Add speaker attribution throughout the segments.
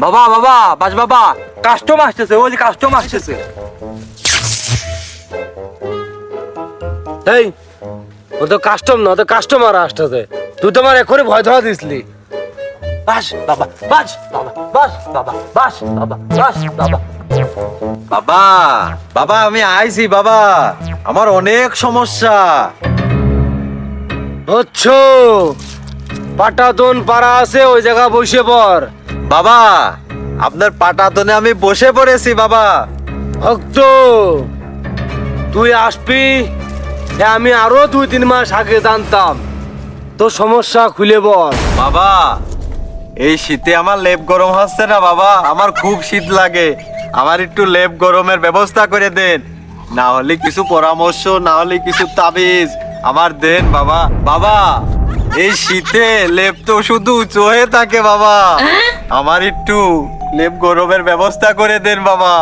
Speaker 1: বাবা বাবা বাস বাবা, কাস্টমার আসতেছে, ওই যে কাস্টমার আসতেছে।
Speaker 2: এই ও তো কাস্টম না, ও তো কাস্টমার আসতেছে। তুই তোমার এখনই ভয় ধরা দিসলি।
Speaker 1: বাস বাবা, বাস বাবা, বাস বাবা, বাস বাবা, বাস বাবা।
Speaker 3: বাবা বাবা আমি আইছি বাবা, আমার অনেক সমস্যা।
Speaker 2: বুঝছো, পাটাতন পাড়া আছে, ওই জায়গা বসে পড়।
Speaker 3: বাবা আপনার পাটাতনে আমি বসে পড়েছি বাবা।
Speaker 2: ভক্ত, তুই আসবি এ আমি আরো 2-3 মাস আগে জানতাম। তোর সমস্যা খুলে বল।
Speaker 3: বাবা এই শীতে আমার লেপ গরম হচ্ছে না বাবা, আমার খুব শীত লাগে, আমার একটু লেপ গরমের ব্যবস্থা করে দেন, না হলে কিছু পরামর্শ, না হলে কিছু তাবিজ আমার দেন বাবা। বাবা এই শীতে লেপ তো শুধু উঁচু হয়ে থাকে বাবা, আমার একটু লেপ গরমের ব্যবস্থা করে দেন বাবা।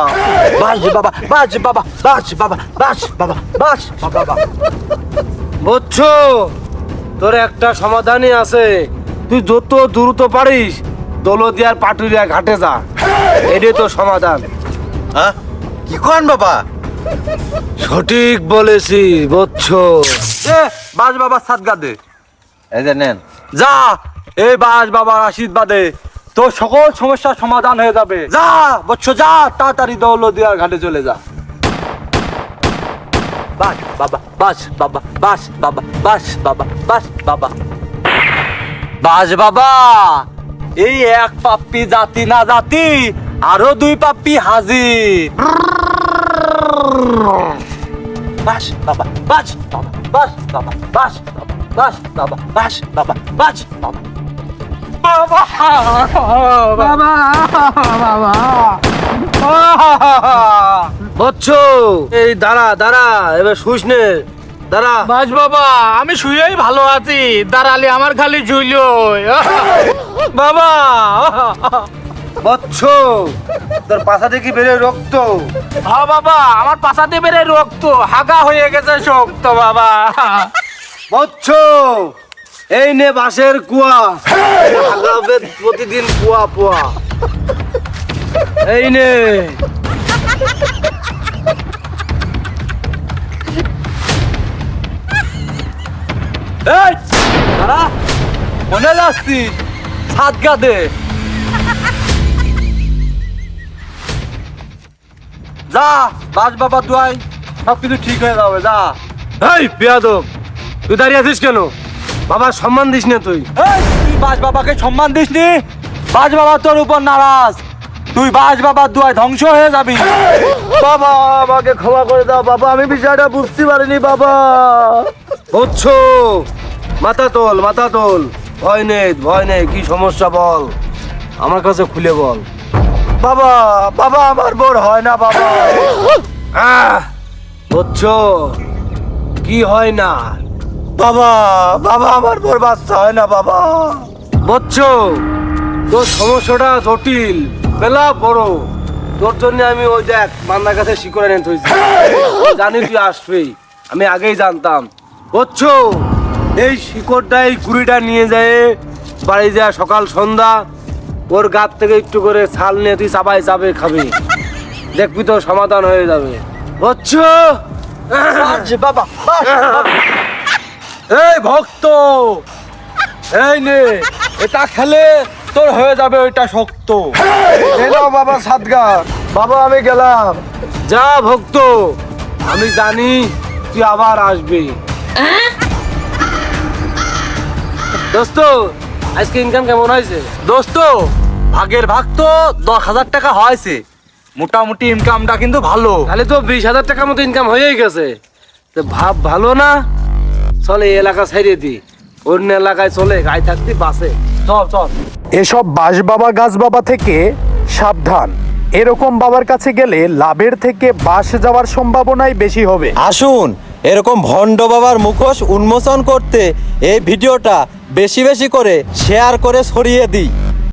Speaker 1: বাস বাবা, বাস বাবা, বাস বাবা, বাস বাবা, বাস বাবা।
Speaker 2: বুঝছো, তোর একটা সমাধানই আছে। তুই যত দ্রুত পারিস দৌলদিয়ার পাটুরিয়া ঘাটে যা, এটাই তোর সমাধান।
Speaker 3: হ্যাঁ কি করেন বাবা?
Speaker 2: সঠিক বলেছি। বুঝছো,
Speaker 1: বাস বাবা সাদগা দে,
Speaker 3: এই যে নেন।
Speaker 1: যা। এই বাস বাবার আশীর্বাদে তোর সকল সমস্যার সমাধান হয়ে যাবে। যা বৎস, যা তাড়াতাড়ি দৌলদিয়ার ঘাটে চলে যা। বাস বাবা, বাস বাবা, বাস বাবা, বাস বাবা, বাস বাবা, বাস বাবা। এই এক পাপ্পি জাতি না জাতি, আরো 2 পাপ্পি হাজির। বাস বাবা, বাস বাবা, বাস বাবা, বাস বাবা, বাস বাবা, বাস বাবা, বাস বাবা, বাবা বাবা বাবা।
Speaker 2: বুঝছো, এই দাঁড়া দাঁড়া, এবার শুস নে, দাঁড়া।
Speaker 4: বাস বাবা, আমি শুয়েই ভালো আছি, দাঁড়ালে আমার খালি ঝুল
Speaker 2: বাবা বুঝছো, তোর পাশা দেখি বেরোয় রক্ত।
Speaker 4: হ্যাঁ বাবা, আমার পাশাতে বেড়ে রক্ত হাগা হয়ে গেছে শক্ত বাবা।
Speaker 2: বুঝছো, এই নে বাঁশের কুয়া, লাগাবে প্রতিদিন কুয়া পোয়া। এই নে।
Speaker 1: এই দাঁড়া, মনে যাচ্ছি সাদগা দে। যা বাস বাবা, দুয়াই সবকিছু ঠিক হয়ে যাবে, যা।
Speaker 2: এই বেয়াদব, তুই দাঁড়িয়ে আছিস কেন? বাবার সম্মান দিস না তুই।
Speaker 1: এই তুই বাস বাবাকে সম্মান দিসনি, বাস বাবা তোর উপর নারাজ, তুই বাস বাবার দুয়ায় ধ্বংস হয়ে যাবি।
Speaker 2: বাবা আমাকে ক্ষমা করে দাও বাবা, আমি বিষয়টা বুঝতে পারিনি বাবা। বুঝছো, মাথা তোল, মাথা তোল, ভয় নেই, ভয় নেই। কি সমস্যা বল, আমার কাছে খুলে বল।
Speaker 3: বাবা বাবা আমার বোর হয় না বাবা।
Speaker 2: বুঝছো, কি হয় না?
Speaker 3: বাবা বাবা আমার বোর বাচ্চা হয় না বাবা।
Speaker 2: বুঝছো, তোর সমস্যাটা জটিল, বেলা বড়। তোর জন্য আমি ওই দেখ মান্নার কাছে শিকড়ে এনে থইছি, জানি তুই আসবি, আমি আগেই জানতাম। বুঝছো, এই শিকড়টা, এই কুড়িটা নিয়ে যায় বাড়ি যা, সকাল সন্ধ্যা ওর গাছ থেকে একটু করে ছাল নিয়ে তুই চাবাই চাবে খাবি, দেখবি তো সমাধান হয়ে যাবে। বুঝছো?
Speaker 1: বাস বাবা, বাস বাবা। এই ভক্ত, এই নে, এটা খেলে তোর হয়ে যাবে ওইটা শক্ত।
Speaker 3: এলো বাবা সাদগা, বাবা আমি গেলাম।
Speaker 2: যা ভক্ত, আমি জানি তুই আবার আসবি। দোস্ত, আজকে ইনকাম কেমন হয়েছে?
Speaker 1: দোস্ত, ভাগের ভাগ তো 10,000 টাকা হয়েছে, মোটামুটি ইনকামটা কিন্তু ভালো।
Speaker 2: তাহলে তো 20,000 টাকার মতো ইনকাম হয়েই গেছে। তো ভাব ভালো না, চলে এই এলাকা ছেড়ে দি, অন্য এলাকায় চলে, গায়ে থাকতে বাসে।
Speaker 1: চল চল।
Speaker 5: এসব বাস বাবা গাছ বাবা থেকে সাবধান, এরকম বাবার কাছে গেলে লাভের থেকে বাস যাওয়ার সম্ভাবনাই বেশি হবে।
Speaker 3: আসুন এরকম ভণ্ড বাবার মুখোশ উন্মোচন করতে এই ভিডিওটা বেশি বেশি করে শেয়ার করে ছড়িয়ে দিই।